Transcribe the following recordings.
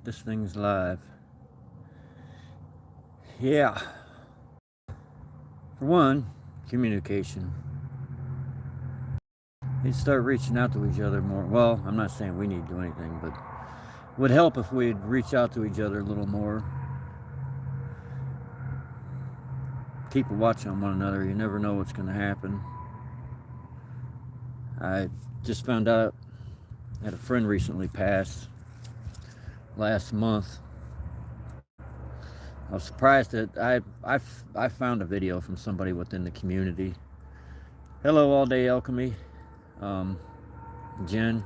This thing's live. Yeah. For one, communication. We'd start reaching out to each other more. Well, I'm not saying we need to do anything, but it would help if we'd reach out to each other a little more. Keep a watch on one another. You never know what's going to happen. I just found out I had a friend recently pass last month. I was surprised that I found a video from somebody within the community. Hello, All Day Alchemy. Jen.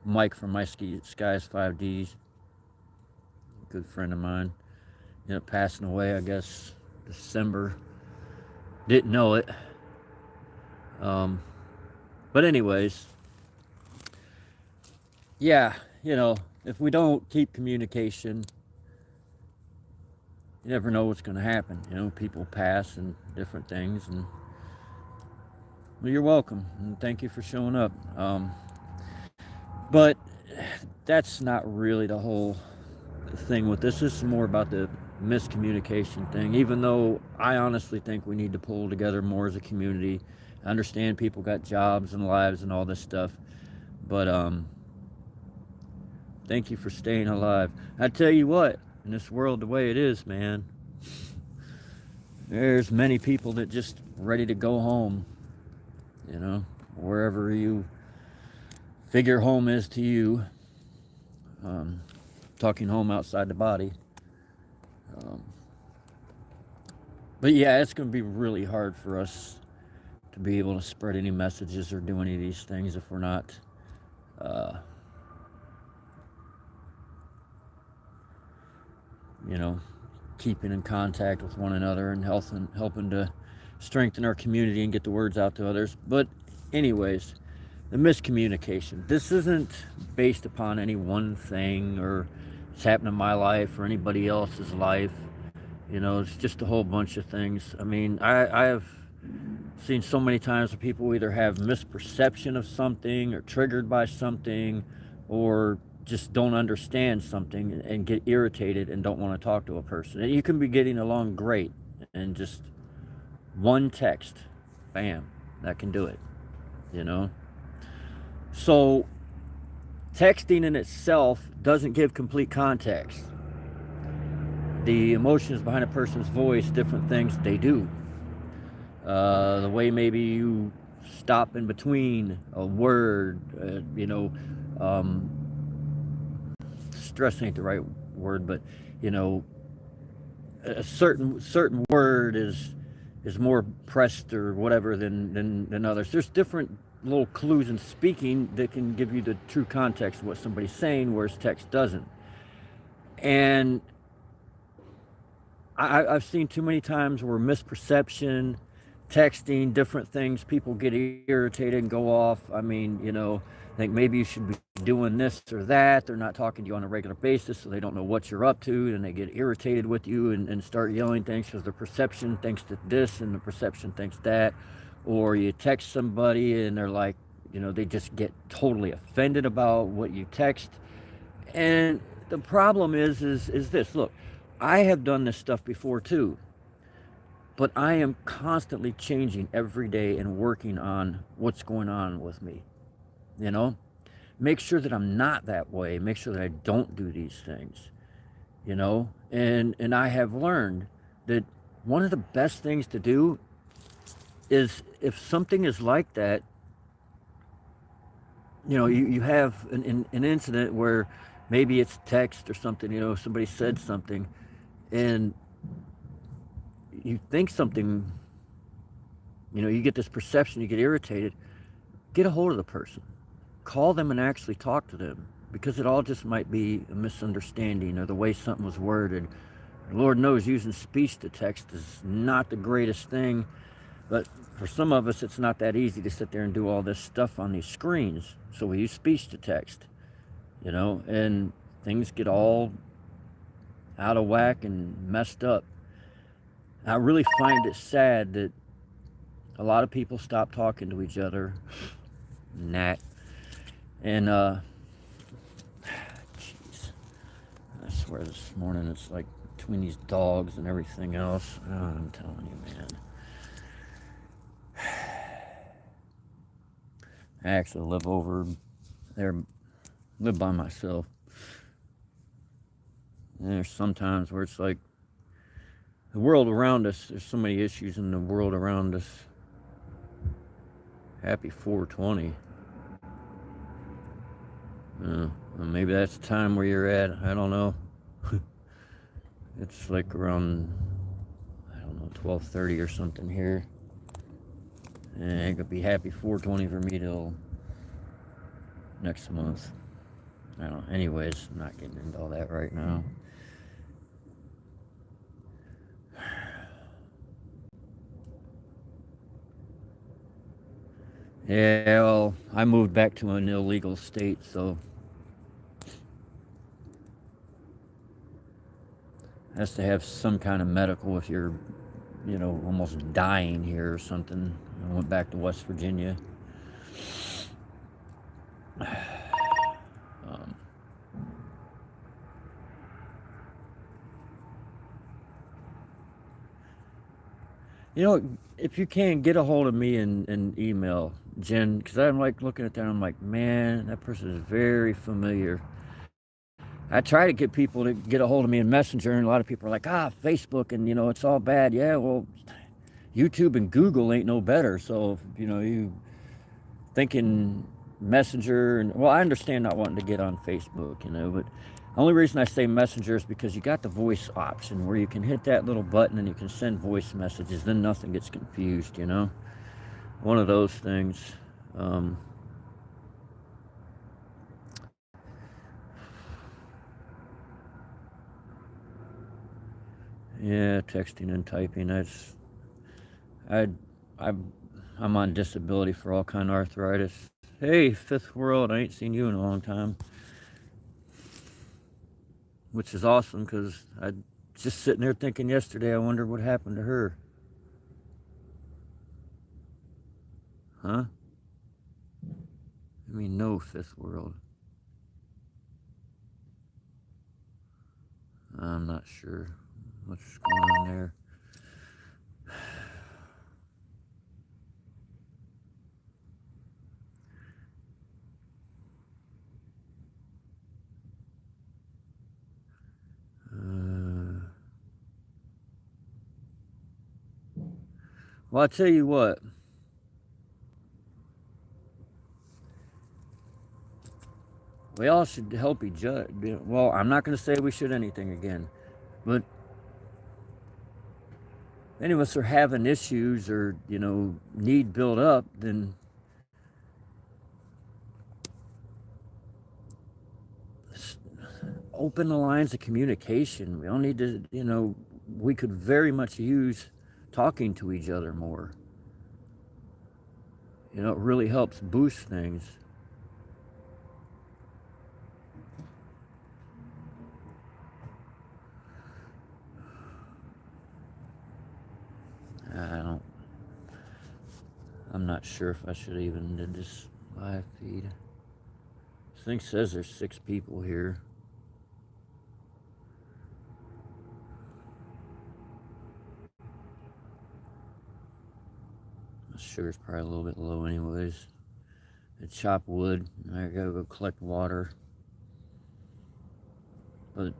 Mike from My Skies 5Ds. Good friend of mine. Ended up passing away, I guess, December. Didn't know it. But anyways, yeah, if we don't keep communication, you never know what's going to happen. People pass and different things, and well, you're welcome, and thank you for showing up. But that's not really the whole thing with this. This is more about the miscommunication thing, even though I honestly think we need to pull together more as a community. I understand people got jobs and lives and all this stuff, but thank you for staying alive. I tell you what, in this world the way it is, man, there's many people that just ready to go home, wherever you figure home is to you. Talking home outside the body. But yeah, it's going to be really hard for us to be able to spread any messages or do any of these things if we're not keeping in contact with one another and helping to strengthen our community and get the words out to others. But anyways, the miscommunication. This isn't based upon any one thing or it's happened in my life or anybody else's life. It's just a whole bunch of things. I mean, I have seen so many times where people either have misperception of something or triggered by something or just don't understand something and get irritated and don't want to talk to a person. And you can be getting along great and just one text, bam, that can do it, So texting in itself doesn't give complete context. The emotions behind a person's voice, different things they do. The way maybe you stop in between a word, stress ain't the right word, but a certain word is more pressed or whatever than others. There's different little clues in speaking that can give you the true context of what somebody's saying, whereas text doesn't. And I've seen too many times where misperception, texting, different things, people get irritated and go off. I mean, think maybe you should be doing this or that. They're not talking to you on a regular basis, so they don't know what you're up to, and they get irritated with you and start yelling things because the perception thinks that this and the perception thinks that. Or you text somebody and they're like, they just get totally offended about what you text. And the problem is this. Look, I have done this stuff before too, but I am constantly changing every day and working on what's going on with me. Make sure that I'm not that way. Make sure that I don't do these things. And I have learned that one of the best things to do is if something is like that, you have an incident where maybe it's text or something, somebody said something and you think something, you get this perception, you get irritated, get a hold of the person. Call them and actually talk to them, because it all just might be a misunderstanding or the way something was worded. Lord knows using speech to text is not the greatest thing, but for some of us it's not that easy to sit there and do all this stuff on these screens, so we use speech to text, and things get all out of whack and messed up. I really find it sad that a lot of people stop talking to each other, And jeez, I swear this morning it's like between these dogs and everything else. Oh, I'm telling you, man. I actually live over there, live by myself. And there's sometimes where it's like the world around us, there's so many issues in the world around us. Happy 420. Maybe that's the time where you're at. I don't know. It's like around, I don't know, 12:30 or something here. And it could be happy 420 for me till next month. I don't know. Anyways, I'm not getting into all that right now. Yeah, well, I moved back to an illegal state, so has to have some kind of medical if you're, almost dying here or something. I went back to West Virginia. Um, if you can get a hold of me in email, Jen, because I'm like looking at that, I'm like, man, that person is very familiar. I try to get people to get a hold of me in Messenger, and a lot of people are like, Facebook, and it's all bad. Yeah, well, YouTube and Google ain't no better. So, you thinking Messenger, and well, I understand not wanting to get on Facebook, but the only reason I say Messenger is because you got the voice option where you can hit that little button and you can send voice messages. Then nothing gets confused, one of those things. Yeah, texting and typing. I, I'm on disability for all kind of arthritis. Hey, Fifth World, I ain't seen you in a long time, which is awesome because I just sitting there thinking yesterday, I wonder what happened to her. Huh? I mean, no, Fifth World. I'm not sure what's going on there. Well, I'll tell you what. We all should help each other. Well, I'm not going to say we should anything again, but if any of us are having issues or, need build up, then open the lines of communication. We all need to, we could very much use talking to each other more. It really helps boost things. I'm not sure if I should even do this live feed. This thing says there's 6 people here. The sugar's probably a little bit low anyways. I chop wood. I gotta go collect water. But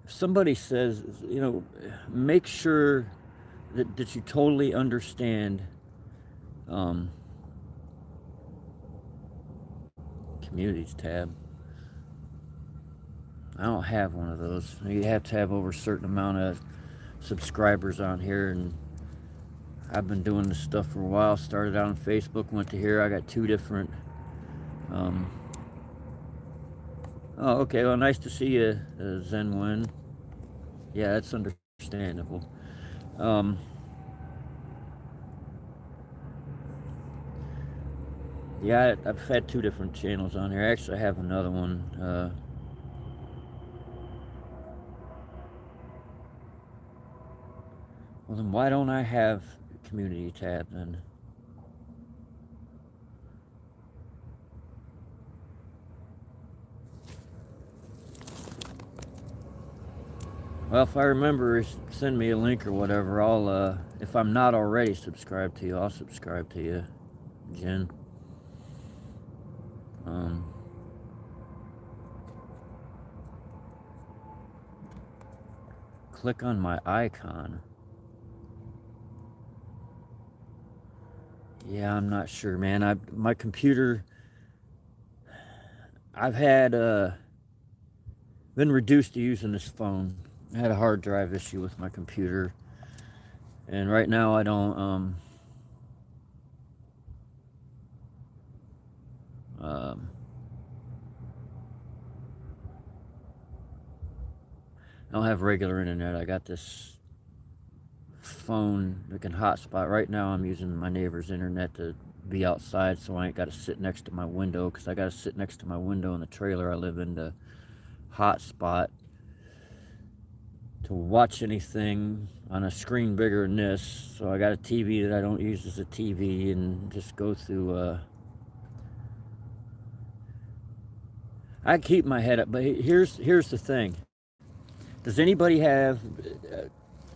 if somebody says, make sure that you totally understand communities tab. I don't have one of those. You have to have over a certain amount of subscribers on here, and I've been doing this stuff for a while. Started out on Facebook, went to here. I got 2 different. Oh, okay. Well, nice to see you, Zen Wen. Yeah, that's understandable. Yeah, I've had 2 different channels on here. Actually, I have another one. Well, then why don't I have community tab then? Well, if I remember, send me a link or whatever. I'll, if I'm not already subscribed to you, I'll subscribe to you, Jen. Um, click on my icon. Yeah, I'm not sure, man. My computer, I've had been reduced to using this phone. I had a hard drive issue with my computer, and right now I don't I don't have regular internet. I got this phone that can hotspot. Right now I'm using my neighbor's internet to be outside, so I ain't got to sit next to my window, because I got to sit next to my window in the trailer I live in to hotspot to watch anything on a screen bigger than this. So I got a TV that I don't use as a TV, and just go through I keep my head up. But here's the thing. Does anybody have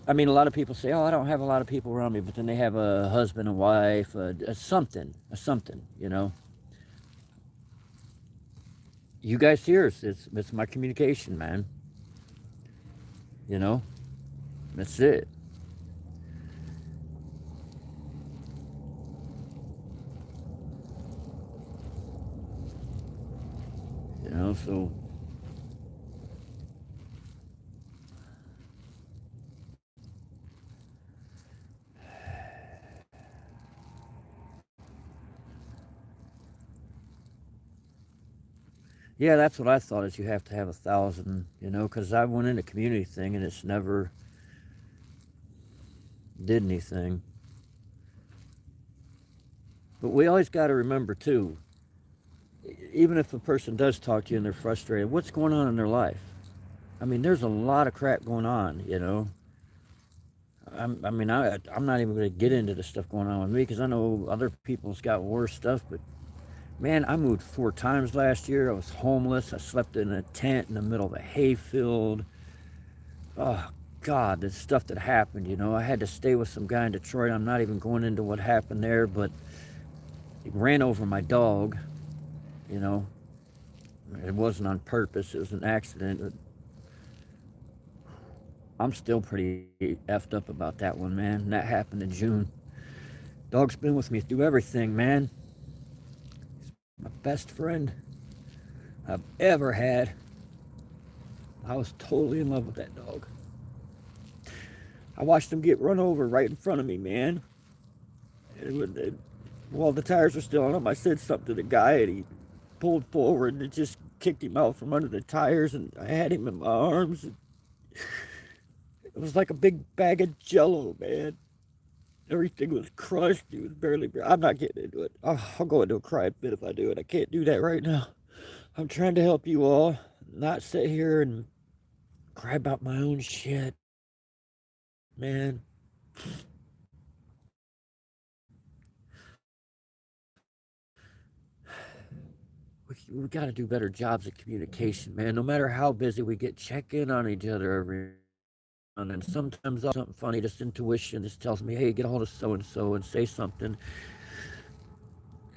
I mean, a lot of people say, "Oh, I don't have a lot of people around me," but then they have a husband and wife, a something, you know. You guys here, it's my communication, man. You know, that's it. You know, so yeah, that's what I thought, is you have to have 1,000, you know, because I went in a community thing and it's never did anything. But we always got to remember too, even if a person does talk to you and they're frustrated, what's going on in their life? I mean, there's a lot of crap going on, you know. I'm not even going to get into the stuff going on with me, because I know other people's got worse stuff. But man, I moved 4 times last year. I was homeless. I slept in a tent in the middle of a hayfield. Oh God, the stuff that happened, you know. I had to stay with some guy in Detroit. I'm not even going into what happened there, but he ran over my dog, you know. It wasn't on purpose. It was an accident. I'm still pretty effed up about that one, man. And that happened in June. Dog's been with me through everything, man. He's my best friend I've ever had. I was totally in love with that dog. I watched him get run over right in front of me, man. While the tires were still on him, I said something to the guy, and he pulled forward and it just kicked him out from under the tires, and I had him in my arms. It was like a big bag of jello, man. Everything was crushed. He was barely. I'm not getting into it. I'll go into a crying fit if I do it. I can't do that right now. I'm trying to help you all, not sit here and cry about my own shit, man. We got to do better jobs at communication, man. No matter how busy we get, check in on each other every. And then sometimes something funny, just intuition just tells me, hey, get a hold of so and so and say something.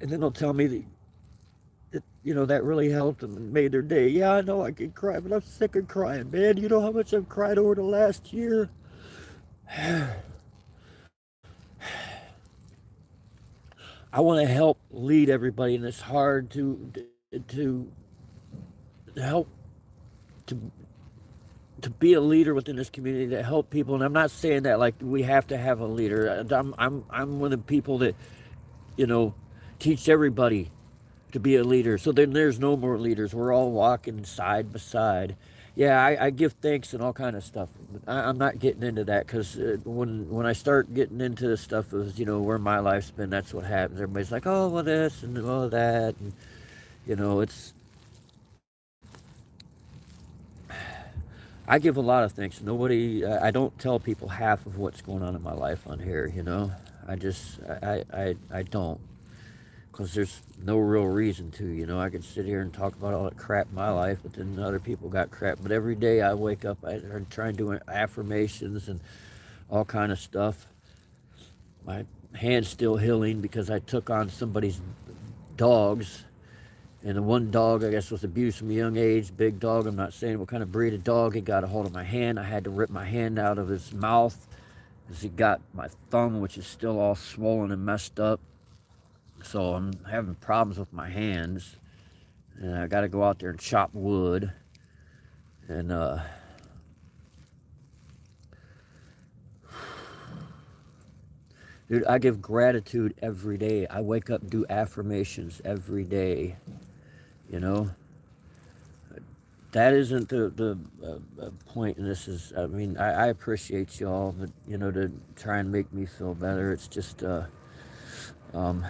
And then they'll tell me that, you know, that really helped them and made their day. Yeah, I know I can cry, but I'm sick of crying, man. You know how much I've cried over the last year? I want to help lead everybody, and it's hard to help to be a leader within this community, to help people. And I'm not saying that like we have to have a leader. I'm one of the people that, you know, teach everybody to be a leader. So then there's no more leaders. We're all walking side by side. Yeah, I give thanks and all kind of stuff. I'm not getting into that, because when I start getting into this stuff, is, you know, where my life's been, that's what happens. Everybody's like, oh, well, this and all that, and you know, it's. I give a lot of thanks. I don't tell people half of what's going on in my life on here. You know, I don't. because there's no real reason to. I could sit here and talk about all that crap in my life, but then other people got crap. But every day I wake up, I try and do affirmations and all kind of stuff. My hand's still healing because I took on somebody's dogs. And the one dog, I guess, was abused from a young age. Big dog. I'm not saying what kind of breed of dog. He got a hold of my hand. I had to rip my hand out of his mouth because he got my thumb, which is still all swollen and messed up. So I'm having problems with my hands. And I got to go out there and chop wood. And, dude, I give gratitude every day. I wake up and do affirmations every day. That isn't the point, and this is, I mean, I appreciate y'all, but, to try and make me feel better. It's just, um,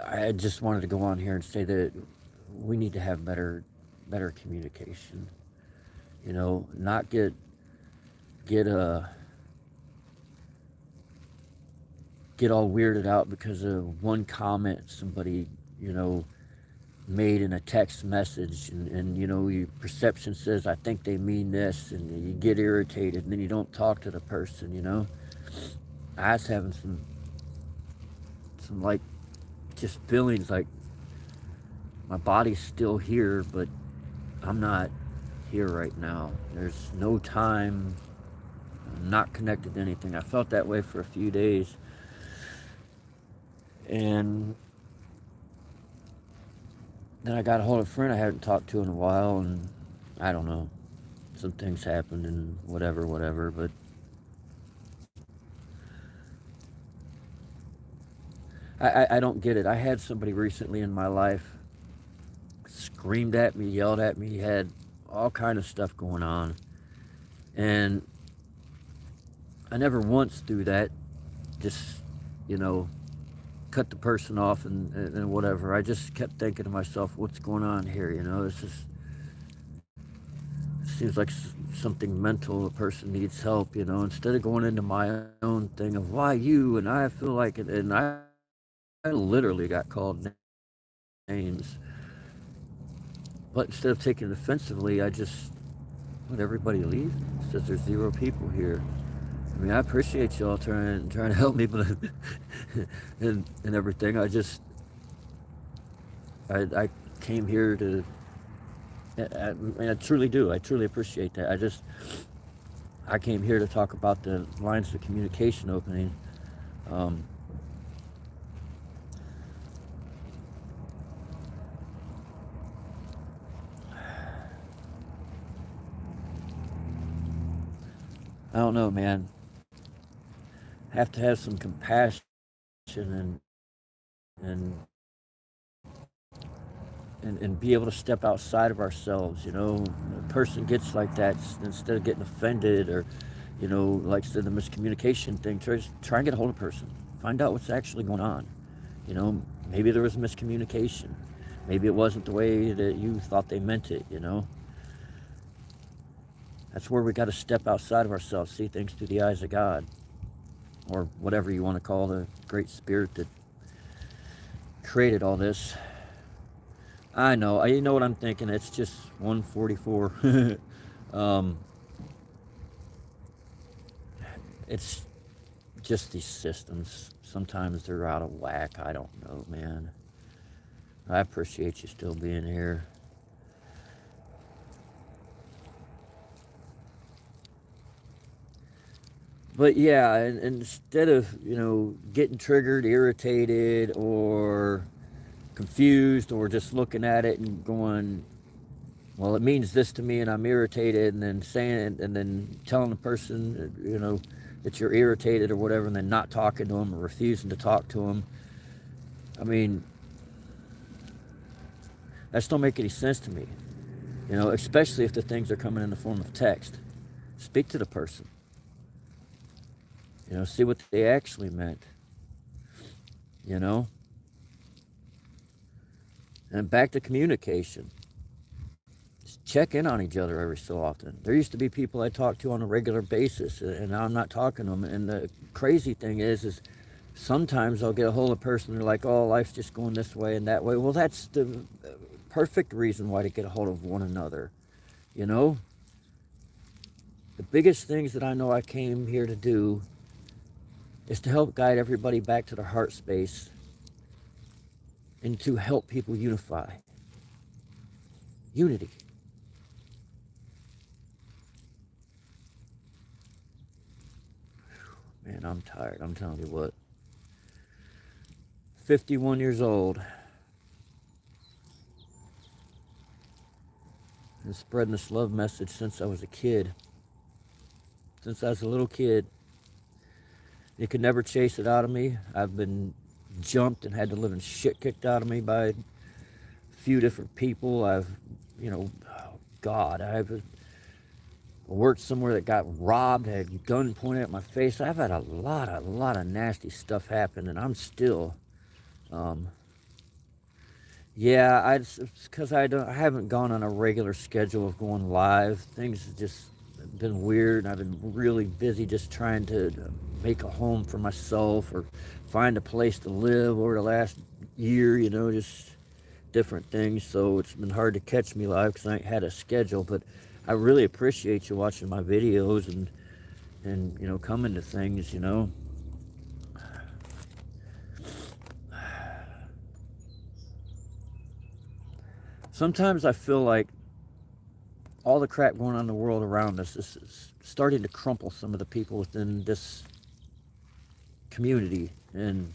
I just wanted to go on here and say that we need to have better communication. Not get all weirded out because of one comment somebody, made in a text message, and your perception says, I think they mean this, and you get irritated, and then you don't talk to the person. I was having some like just feelings like my body's still here, but I'm not here right now. There's no time. I'm not connected to anything. I felt that way for a few days, and then I got a hold of a friend I hadn't talked to in a while, and I don't know, some things happened and whatever, but I don't get it. I had somebody recently in my life screamed at me, yelled at me, had all kind of stuff going on, and I never once through that just, cut the person off and whatever. I just kept thinking to myself, what's going on here? This is, seems like something mental. A person needs help, instead of going into my own thing of why you, and I feel like it, and I literally got called names. But instead of taking it offensively, I just let everybody leave. It says there's 0 people here. I mean, I appreciate y'all trying to help me, but and everything. I came here to, and I truly do. I truly appreciate that. I came here to talk about the lines of communication opening. I don't know, man. Have to have some compassion and be able to step outside of ourselves. A person gets like that, instead of getting offended or, like I said, the miscommunication thing, try and get a hold of a person. Find out what's actually going on. Maybe there was miscommunication. Maybe it wasn't the way that you thought they meant it. That's where we got to step outside of ourselves, see things through the eyes of God, or whatever you want to call the great spirit that created all this. I know, you know what I'm thinking. It's just 144. It's just these systems. Sometimes they're out of whack. I don't know, man. I appreciate you still being here. But yeah, and instead of, getting triggered, irritated, or confused, or just looking at it and going, well, it means this to me and I'm irritated, and then saying it, and then telling the person, that you're irritated or whatever, and then not talking to them or refusing to talk to them. I mean, that don't make any sense to me, especially if the things are coming in the form of text. Speak to the person. See what they actually meant. And back to communication. check in on each other every so often. There used to be people I talked to on a regular basis, and now I'm not talking to them. And the crazy thing is sometimes I'll get a hold of a person, they're like, oh, life's just going this way and that way. Well, that's the perfect reason why to get a hold of one another, you know? The biggest things that I know I came here to do is to help guide everybody back to their heart space and to help people unify. Unity. Man, I'm tired. I'm telling you what. 51 years old. And spreading this love message since I was a kid. Since I was a little kid. You could never chase it out of me. I've been jumped and had the living shit kicked out of me by a few different people. I've, oh God, I've worked somewhere that got robbed, had a gun pointed at my face. I've had a lot of nasty stuff happen, and I'm still, yeah, it's because I haven't gone on a regular schedule of going live. Things have just been weird. I've been really busy just trying to make a home for myself or find a place to live over the last year, just different things. So it's been hard to catch me live because I ain't had a schedule, but I really appreciate you watching my videos and coming to things, Sometimes I feel like all the crap going on in the world around us is starting to crumple some of the people within this community, and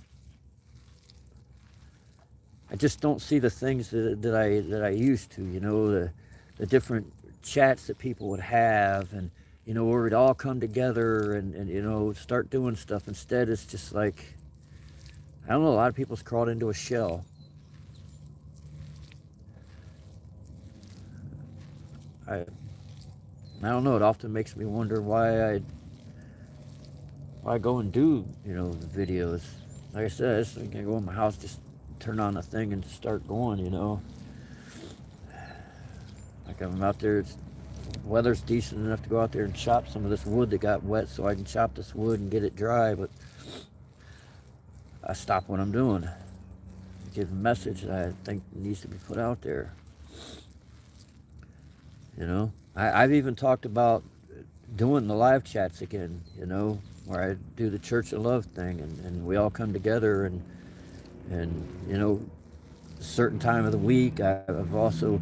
I just don't see the things that I used to, the different chats that people would have, and where we'd all come together and start doing stuff. Instead, it's just like, I don't know, a lot of people's crawled into a shell. I don't know, it often makes me wonder why I go and do, the videos. Like I said, I just can go in my house, just turn on the thing and start going, Like I'm out there, weather's decent enough to go out there and chop some of this wood that got wet so I can chop this wood and get it dry, but I stop what I'm doing. Give a message that I think needs to be put out there. I've even talked about doing the live chats again, where I do the Church of Love thing, and we all come together and a certain time of the week. I've also,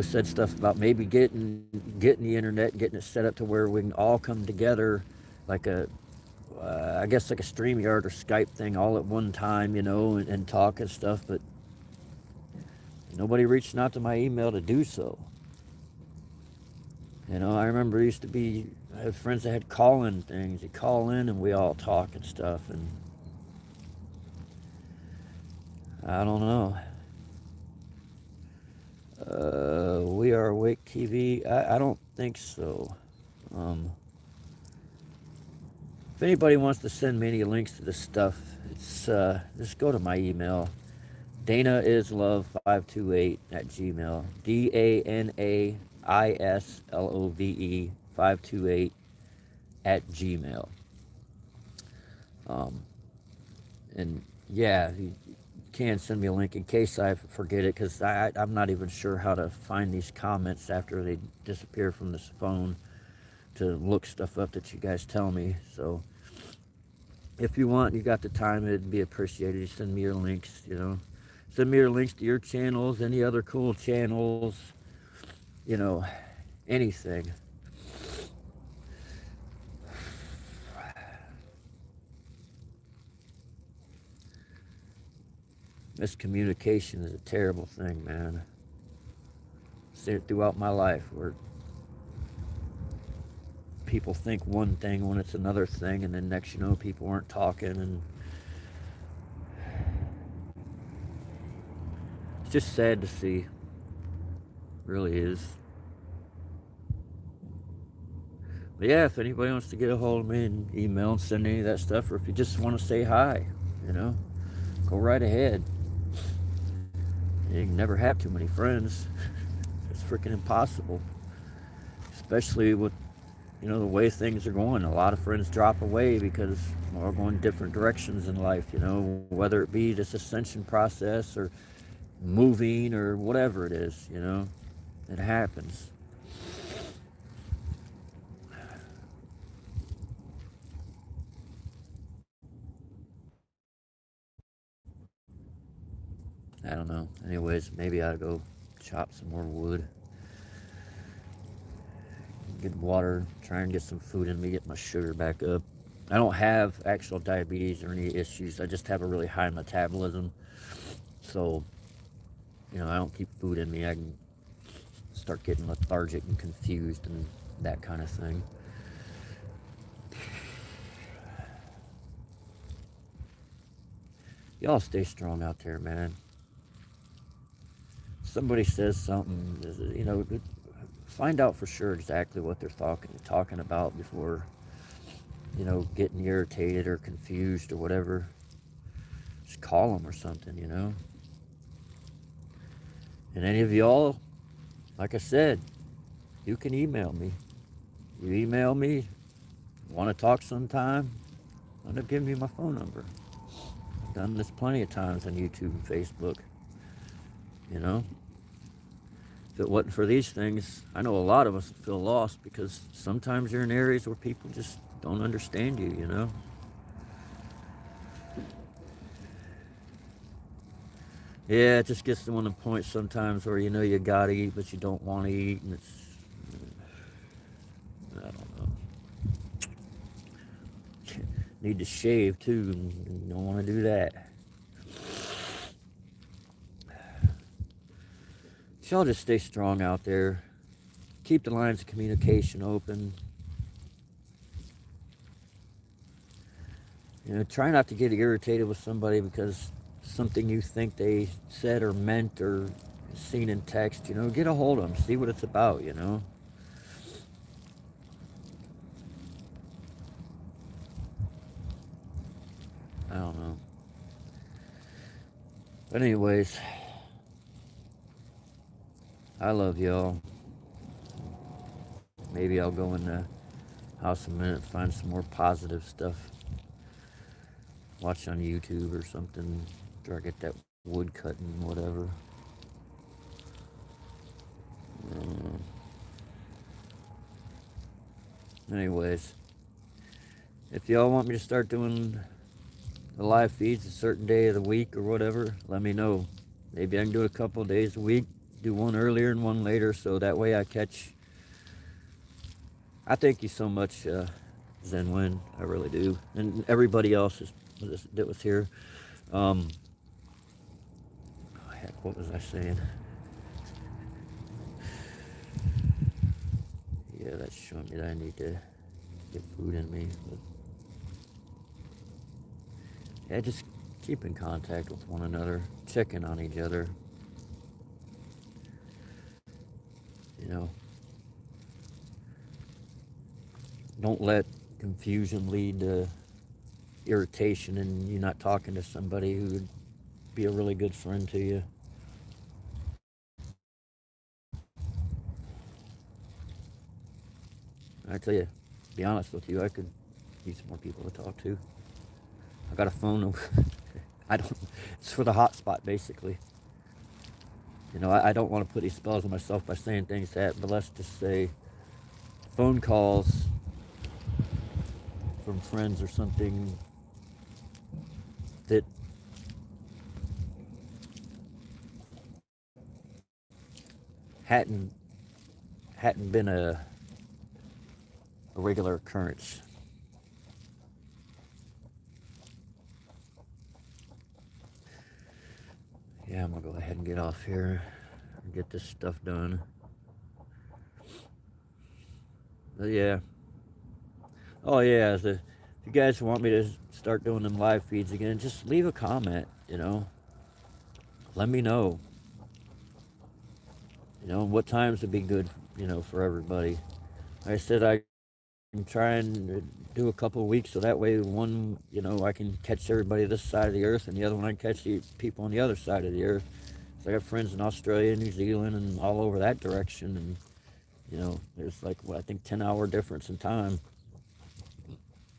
said stuff about maybe getting the internet, getting it set up to where we can all come together, like I guess like a StreamYard or Skype thing all at one time, and talk and stuff, but nobody reached out to my email to do so. I remember it used to be, I had friends that had call-in things. They call in and we all talk and stuff, and I don't know. We Are Awake TV, I don't think so. If anybody wants to send me any links to this stuff, it's just go to my email, DanaIsLove528 at Gmail. DanaIslove 528 at Gmail. And yeah, you can send me a link in case I forget it, because I'm not even sure how to find these comments after they disappear from this phone to look stuff up that you guys tell me. So if you want, you got the time, it'd be appreciated. You send me your links, Send me your links to your channels, any other cool channels, anything. Miscommunication is a terrible thing, man. I've seen it throughout my life where people think one thing when it's another thing, and then next people aren't talking, and it's just sad to see. It really is. But yeah, if anybody wants to get a hold of me and email and send any of that stuff, or if you just want to say hi, go right ahead. You can never have too many friends. It's freaking impossible, especially with, the way things are going. A lot of friends drop away because we're going different directions in life, whether it be this ascension process or moving or whatever it is, it happens. I don't know. Anyways, maybe I ought to go chop some more wood, get water, try and get some food in me, get my sugar back up. I don't have actual diabetes or any issues. I just have a really high metabolism. So, I don't keep food in me. I can start getting lethargic and confused and that kind of thing. Y'all stay strong out there, man. Somebody says something, find out for sure exactly what they're talking about before, getting irritated or confused or whatever. Just call them or something, And any of y'all, like I said, you can email me. You email me, want to talk sometime, end up giving me my phone number. I've done this plenty of times on YouTube and Facebook, If it wasn't for these things, I know a lot of us feel lost because sometimes you're in areas where people just don't understand you, Yeah, it just gets to one of the points sometimes where you gotta eat, but you don't want to eat, and I don't know. Need to shave too, and you don't want to do that. So y'all just stay strong out there. Keep the lines of communication open. Try not to get irritated with somebody because something you think they said or meant or seen in text, get a hold of them, see what it's about, I don't know. But anyways, I love y'all. Maybe I'll go in the house a minute, find some more positive stuff. Watch on YouTube or something. Try to get that wood cutting, whatever. Anyways, if y'all want me to start doing the live feeds a certain day of the week or whatever, let me know. Maybe I can do it a couple of days a week, do one earlier and one later, so that way I catch. I thank you so much, Zen Win. I really do, and everybody else that was here. Heck, what was I saying? Yeah, that's showing me that I need to get food in me. But yeah, just keep in contact with one another, checking on each other. Don't let confusion lead to irritation and you not talking to somebody who would be a really good friend to you. I tell you, to be honest with you, I could use more people to talk to. I got a phone. It's for the hotspot, basically. I don't want to put these spells on myself by saying things but let's just say phone calls from friends or something that hadn't been a regular occurrence. Yeah, I'm gonna go ahead and get off here and get this stuff done. But yeah. Oh yeah, if you guys want me to start doing them live feeds again, just leave a comment, Let me know. What times would be good, for everybody. Like I said, I can try and do a couple of weeks so that way one, I can catch everybody this side of the earth and the other one I can catch the people on the other side of the earth. I got friends in Australia, New Zealand, and all over that direction, and you know, there's like what I think 10-hour difference in time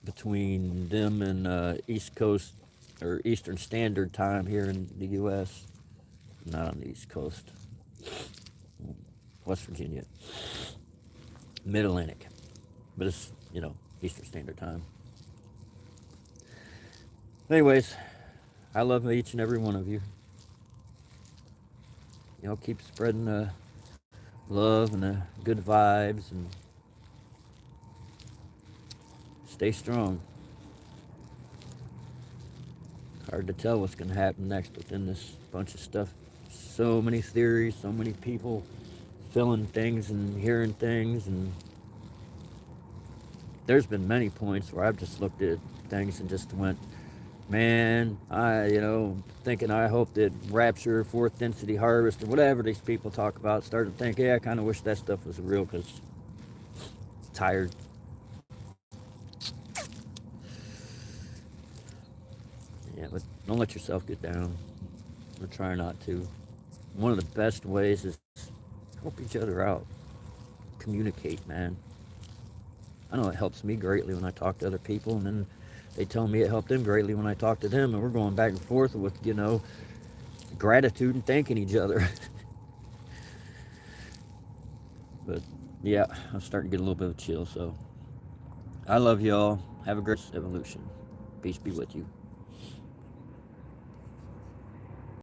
between them and East Coast or Eastern Standard Time here in the U.S. Not on the East Coast, West Virginia, Mid Atlantic, but it's, you know, Eastern Standard Time. Anyways, I love each and every one of you. You know, keep spreading the love and the good vibes, and stay strong. Hard to tell what's going to happen next within this bunch of stuff. So many theories, so many people feeling things and hearing things, and there's been many points where I've just looked at things and just went, man, thinking I hope that rapture, fourth density harvest, or whatever these people talk about, started to think, yeah, I kind of wish that stuff was real, because I'm tired. Yeah, but don't let yourself get down. Or try not to. One of the best ways is help each other out. Communicate, man. I know it helps me greatly when I talk to other people, and then they tell me it helped them greatly when I talk to them, and we're going back and forth with, gratitude and thanking each other. But yeah, I'm starting to get a little bit of a chill, so I love y'all. Have a great evolution. Peace be with you.